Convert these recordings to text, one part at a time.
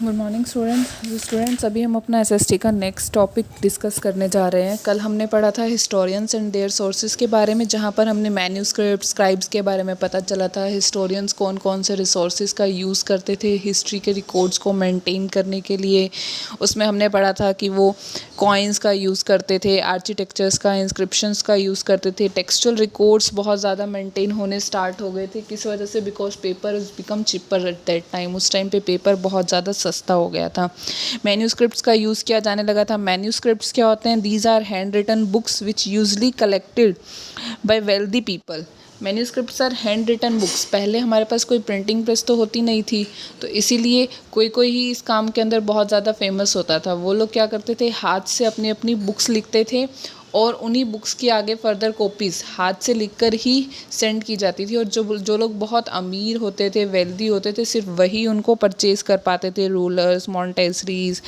Good morning students. अभी हम अपना एसएसटी का नेक्स्ट टॉपिक डिस्कस करने जा रहे हैं। कल हमने पढ़ा था हिस्टोरियंस एंड देयर सोर्सेज के बारे में, जहाँ पर हमने मैन्यूस्क्रिप्ट स्क्राइब्स के बारे में पता चला था। हिस्टोरियंस कौन कौन से रिसोर्सेज का यूज़ करते थे हिस्ट्री के रिकॉर्ड्स को मेंटेन करने के लिए। उसमें हमने पढ़ा था कि वो कॉइन्स का यूज़ करते थे, आर्किटेक्चर्स का, इंस्क्रिप्शंस का यूज़ करते थे। टेक्सचुअल रिकॉर्ड्स बहुत ज़्यादा मेंटेन होने स्टार्ट हो गए थे। किस वजह से? Because paper is become cheaper at that time. उस टाइम पे पेपर बहुत ज़्यादा सस्ता हो गया था। मैन्यूस्क्रिप्ट्स का यूज़ किया जाने लगा था। मैन्यूस्क्रिप्ट्स क्या होते हैं? These are hand written books which usually collected by wealthy people. Manuscripts are hand written books. पहले हमारे पास कोई प्रिंटिंग प्रेस तो होती नहीं थी, तो इसीलिए कोई कोई ही इस काम के अंदर बहुत ज़्यादा फेमस होता था। वो लोग क्या करते थे, हाथ से अपनी अपनी बुक्स लिखते थे और उन्हीं बुक्स की आगे फर्दर कॉपीज़ हाथ से लिखकर ही सेंड की जाती थी। और जो जो लोग बहुत अमीर होते थे, वेल्दी होते थे, सिर्फ वही उनको परचेज़ कर पाते थे। रूलर्स, मॉन्टेसरीज,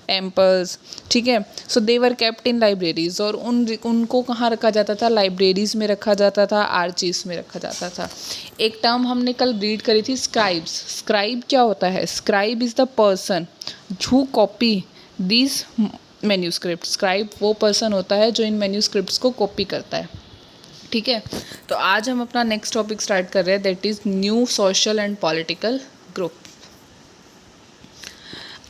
टेम्पल्स, ठीक है। सो दे वर केप्ट इन लाइब्रेरीज। और उनको कहाँ रखा जाता था? लाइब्रेरीज में रखा जाता था, आर्चीव्स में रखा जाता था। एक टर्म हमने कल रीड करी थी, स्क्राइब्स। स्क्राइब क्या होता है? Scribe is the person who copy this manuscript. Scribe वो पर्सन होता है जो इन मैन्यूस्क्रिप्ट्स को कॉपी करता है, ठीक है। तो आज हम अपना नेक्स्ट टॉपिक स्टार्ट कर रहे हैं, that is new social and political group.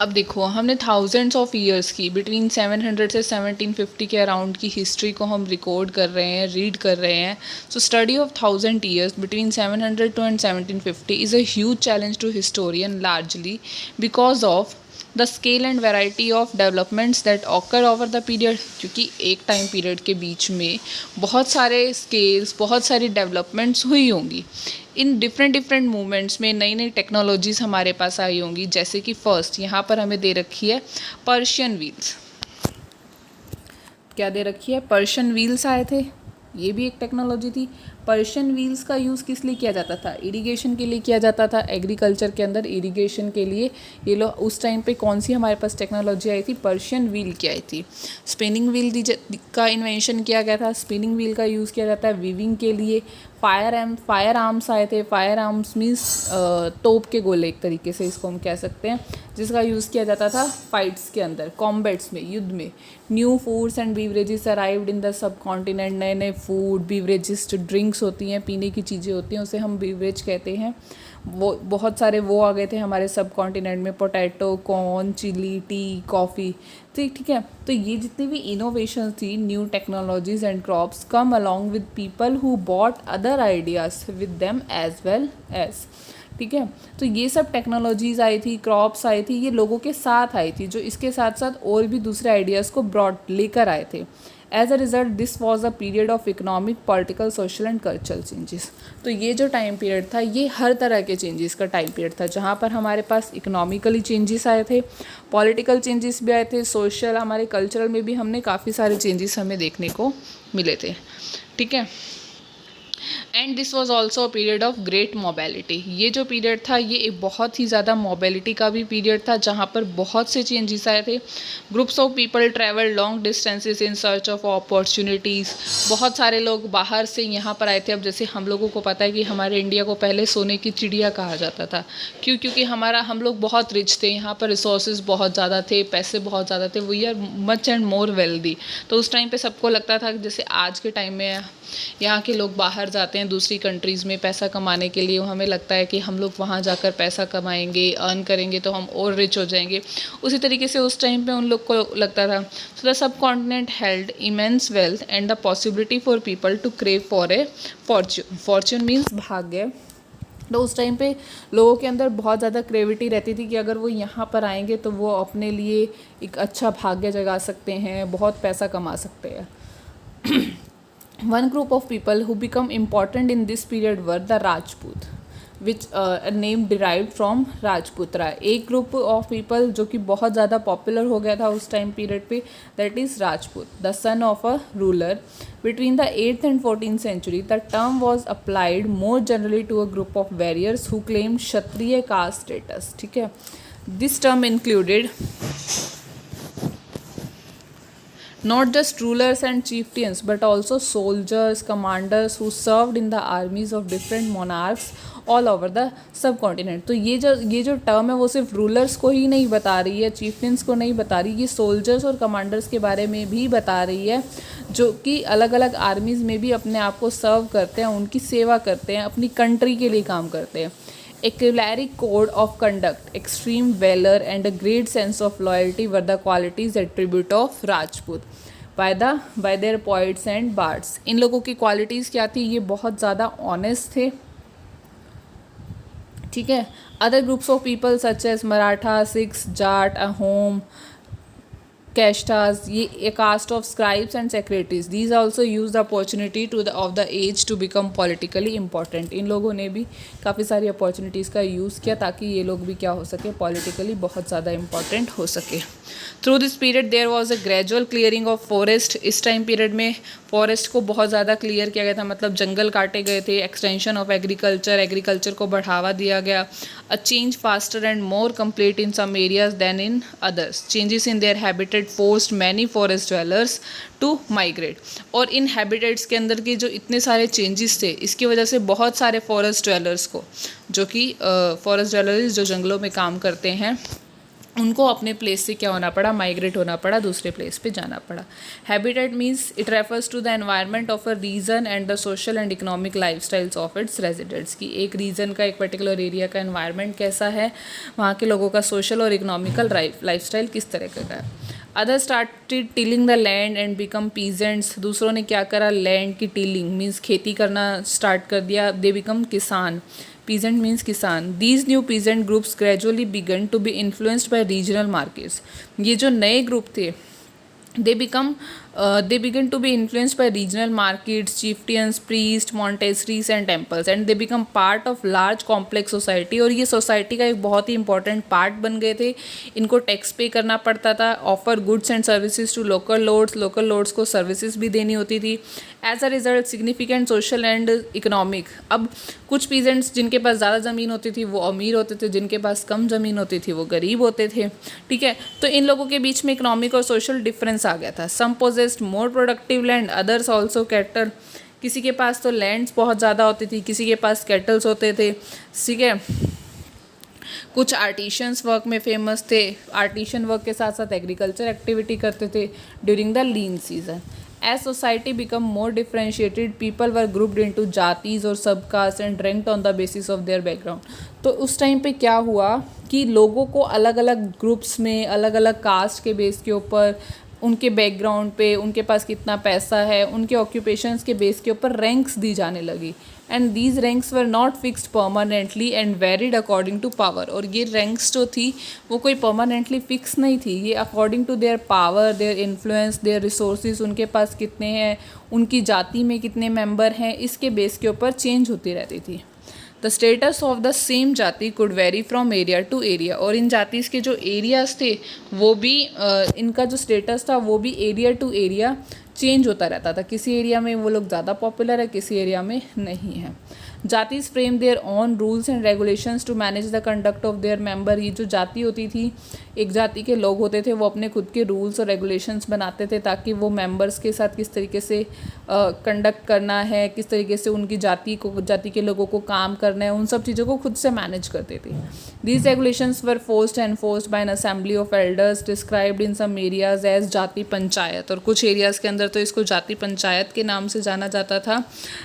अब देखो, हमने थाउजेंड्स ऑफ ईयर्स की, बिटवीन 700 से 1750 के अराउंड की हिस्ट्री को हम रिकॉर्ड कर रहे हैं, रीड कर रहे हैं। So study of 1000 years between 700 to and 1750 is a huge challenge to historian, largely because of the scale and variety of developments that occur over the period. क्योंकि एक टाइम पीरियड के बीच में बहुत सारे स्केल्स, बहुत सारी डेवलपमेंट्स हुई होंगी। इन डिफरेंट मूवमेंट्स में नई नई टेक्नोलॉजीज़ हमारे पास आई होंगी। जैसे कि फर्स्ट यहाँ पर हमें दे रखी है पर्शियन व्हील्स। क्या दे रखी है? पर्शियन व्हील्स आए थे, ये भी एक टेक्नोलॉजी थी। पर्शियन व्हील्स का यूज़ किस लिए किया जाता था? इरिगेशन के लिए किया जाता था। एग्रीकल्चर के अंदर इरिगेशन के लिए ये लोग उस टाइम पे कौन सी हमारे पास टेक्नोलॉजी आई थी? पर्शियन व्हील की आई थी। स्पिनिंग व्हील का इन्वेंशन किया गया था। स्पिनिंग व्हील का यूज़ किया जाता है वीविंग के लिए। फायर आर्म्स आए थे। फायर आर्म्स मीन्स तोप के गोले, एक तरीके से इसको हम कह सकते हैं, जिसका यूज़ किया जाता था फाइट्स के अंदर, कॉम्बैट्स में, युद्ध में। New foods and beverages arrived in the sub continent. नए नए फूड, बीवरेजेस, जो ड्रिंक्स होती हैं, पीने की चीज़ें होती हैं, उसे हम बीवरेज कहते हैं। वो बहुत सारे वो आ गए थे हमारे सब कॉन्टिनेंट में, potato, corn, chilli, tea, coffee, ठीक है। तो ये जितनी भी इनोवेशन थी, new technologies and crops come along with people who bought other ideas with them as well as, ठीक है। तो ये सब टेक्नोलॉजीज़ आई थी, क्रॉप्स आई थी, ये लोगों के साथ आई थी, जो इसके साथ साथ और भी दूसरे आइडियाज़ को ब्रॉड लेकर आए थे। As a result this was a period of economic, political, social and cultural changes. तो ये जो टाइम पीरियड था, ये हर तरह के चेंजेस का टाइम पीरियड था, जहाँ पर हमारे पास इकोनॉमिकली चेंजेस आए थे, पॉलिटिकल चेंजेस भी आए थे, सोशल, हमारे कल्चरल में भी हमने काफ़ी सारे चेंजेस हमें देखने को मिले थे, ठीक है। And this was also a period of great mobility. ये जो पीरियड था, ये एक बहुत ही ज़्यादा मोबिलिटी का भी पीरियड था, जहाँ पर बहुत से चेंजेस आए थे। Groups of people travel long distances in search of opportunities. बहुत सारे लोग बाहर से यहाँ पर आए थे। अब जैसे हम लोगों को पता है कि हमारे इंडिया को पहले सोने की चिड़िया कहा जाता था। क्यों? क्योंकि हम लोग बहुत रिच थे, यहाँ पर रिसोर्सेज बहुत ज़्यादा थे, पैसे बहुत ज़्यादा थे, we are much and more wealthy. तो उस टाइम पे सबको लगता था कि जैसे आज के टाइम में यहाँ के लोग बाहर जाते हैं दूसरी कंट्रीज़ में पैसा कमाने के लिए, हमें लगता है कि हम लोग वहाँ जाकर पैसा कमाएंगे, अर्न करेंगे तो हम और रिच हो जाएंगे। उसी तरीके से उस टाइम पे उन लोग को लगता था। So the subcontinent held immense wealth and the possibility for people to crave for a fortune. Fortune means भाग्य। तो उस टाइम पे लोगों के अंदर बहुत ज़्यादा क्रेविटी रहती थी कि अगर वो यहाँ पर आएंगे तो वो अपने लिए एक अच्छा भाग्य जगा सकते हैं, बहुत पैसा कमा सकते हैं। One group of people who become important in this period were the Rajput, which a name derived from Rajputra. एक group of people जो कि बहुत ज़्यादा पॉपुलर हो गया था उस टाइम पीरियड पे, that is Rajput, the son of a ruler. Between the 8th and 14th century, the term was applied more generally to a group of warriors who claimed Kshatriya caste status, ठीक है। This term included Not just rulers and chieftains, but also soldiers, commanders who served in the armies of different monarchs all over the sub continent. तो ये जो term है वो सिर्फ rulers को ही नहीं बता रही है, चीफियंस को नहीं बता रही, ये सोल्जर्स और कमांडर्स के बारे में भी बता रही है, जो कि अलग अलग आर्मीज़ में भी अपने आप को सर्व करते हैं, उनकी सेवा करते हैं, अपनी कंट्री के लिए काम करते हैं। A chivalric code of conduct, extreme valor and a great sense of loyalty were the qualities attribute of Rajput by their poets and bards। इन लोगों की क्वालिटीज़ क्या थी? ये बहुत ज़्यादा ऑनेस्ट थे, ठीक है। Other groups of people such as Maratha, Sikhs, Jat, Ahom, Kayasthas, ये caste of scribes and secretaries, these also use the opportunity of the age to become politically important. इन लोगों ने भी काफ़ी सारी अपॉर्चुनिटीज़ का यूज़ किया ताकि ये लोग भी क्या हो सके, पॉलिटिकली बहुत ज़्यादा इंपॉर्टेंट हो सके। Through this period there was a gradual clearing of forest. इस टाइम पीरियड में फॉरेस्ट को बहुत ज़्यादा क्लियर किया गया था, मतलब जंगल काटे गए थे। एक्सटेंशन ऑफ एग्रीकल्चर को बढ़ावा दिया गया। A change faster and more complete in some areas than in others. Changes in their habitat forced many forest dwellers to migrate. और इन हैबिटेट्स के अंदर के जो इतने सारे चेंजेस थे, इसकी वजह से बहुत सारे फॉरेस्ट ड्वेलर्स को, जो कि फॉरेस्ट ड्वेलर्स जो जंगलों में काम करते हैं, उनको अपने प्लेस से क्या होना पड़ा, माइग्रेट होना पड़ा, दूसरे प्लेस पे जाना पड़ा। Habitat means it refers to the environment of a region and the social and economic lifestyles of its residents. की एक रीजन का, एक पर्टिकुलर एरिया का एनवायरनमेंट कैसा है, वहाँ के लोगों का सोशल और इकोनॉमिकल लाइफस्टाइल किस तरह का है। Other started tilling the land and become peasants. दूसरों ने क्या करा, लैंड की टिलिंग मीन्स खेती करना स्टार्ट कर दिया। दे बिकम किसान। Peasant means किसान। These new peasant groups gradually began to be influenced by regional markets। ये जो नए ग्रुप थे, they begin to be influenced by regional markets, chieftains, priests, monasteries and temples, and they become part of large complex society। और ये society का एक बहुत ही important part बन गए थे। इनको टैक्स पे करना पड़ता था। Offer goods and services to local lords को सर्विसेज भी देनी होती थी। As a result significant social and economic. अब कुछ पीजेंट्स जिनके पास ज़्यादा ज़मीन होती थी वो अमीर होते थे, जिनके पास कम ज़मीन होती थी वो गरीब होते थे, ठीक है। तो इन लोगों के बीच में इकोनॉमिक और सोशल डिफरेंस आ गया था। Some possessed more productive land, others also cattle. किसी के पास तो लैंड्स बहुत ज़्यादा होती थी, किसी के पास कैटल्स होते थे, ठीक है। कुछ आर्टिशंस वर्क में फेमस थे, आर्टिशन वर्क के साथ साथ एग्रीकल्चर एक्टिविटी करते थे during the lean season. As society become more differentiated, people were grouped into जातीज और subcaste and ranked on the basis of their background। तो उस टाइम पे क्या हुआ कि लोगों को अलग अलग ग्रुप्स में, अलग अलग कास्ट के बेस के ऊपर, उनके बैकग्राउंड पे, उनके पास कितना पैसा है, उनके ऑक्यूपेशंस के बेस के ऊपर रैंक्स दी जाने लगी। And these ranks were not fixed permanently and varied according to power. और ये रैंक्स जो थी वो कोई परमानेंटली फिक्स नहीं थी, ये according to their power, their influence, their resources, उनके पास कितने हैं, उनकी जाति में कितने मेंबर हैं, इसके बेस के ऊपर चेंज होती रहती थी। The status of the same jati could vary from area to area. और इन जातीज़ के जो एरियाज थे वो भी इनका जो स्टेटस था वो भी एरिया टू एरिया चेंज होता रहता था। किसी एरिया में वो लोग ज़्यादा पॉपुलर है, किसी एरिया में नहीं है। Jatis frame their own rules and regulations to manage the conduct of their member. ये जो जाति होती थी, एक जाति के लोग होते थे, वो अपने खुद के रूल्स और रेगुलेशंस बनाते थे ताकि वो मेंबर्स के साथ किस तरीके से कंडक्ट करना है, किस तरीके से उनकी जाति के लोगों को काम करना है, उन सब चीज़ों को खुद से मैनेज करते थे। These regulations were forced and enforced by an assembly of elders described in some areas as jati panchayat. और कुछ एरियाज़ के अंदर तो इसको जाति पंचायत के नाम से जाना जाता था,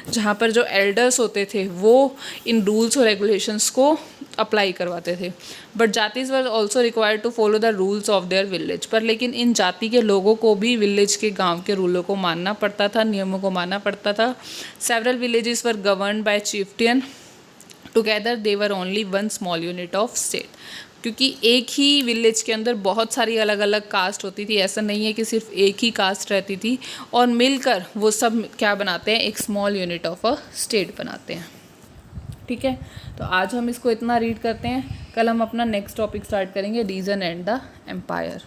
जहाँ पर जो एल्डर्स होते थे वो इन रूल्स और रेगुलेशंस को अप्लाई करवाते थे। But jatis were also required to follow the rules of their village. पर लेकिन इन जाति के लोगों को भी विलेज के, गांव के रूलों को मानना पड़ता था, नियमों को मानना पड़ता था। Several villages were governed by chieftain together, they were only one small unit of state. क्योंकि एक ही विलेज के अंदर बहुत सारी अलग अलग कास्ट होती थी, ऐसा नहीं है कि सिर्फ एक ही कास्ट रहती थी, और मिलकर वो सब क्या बनाते हैं, एक small unit of a state बनाते हैं। ठीक है, तो आज हम इसको इतना रीड करते हैं। कल हम अपना नेक्स्ट टॉपिक स्टार्ट करेंगे, रीजन एंड द एम्पायर।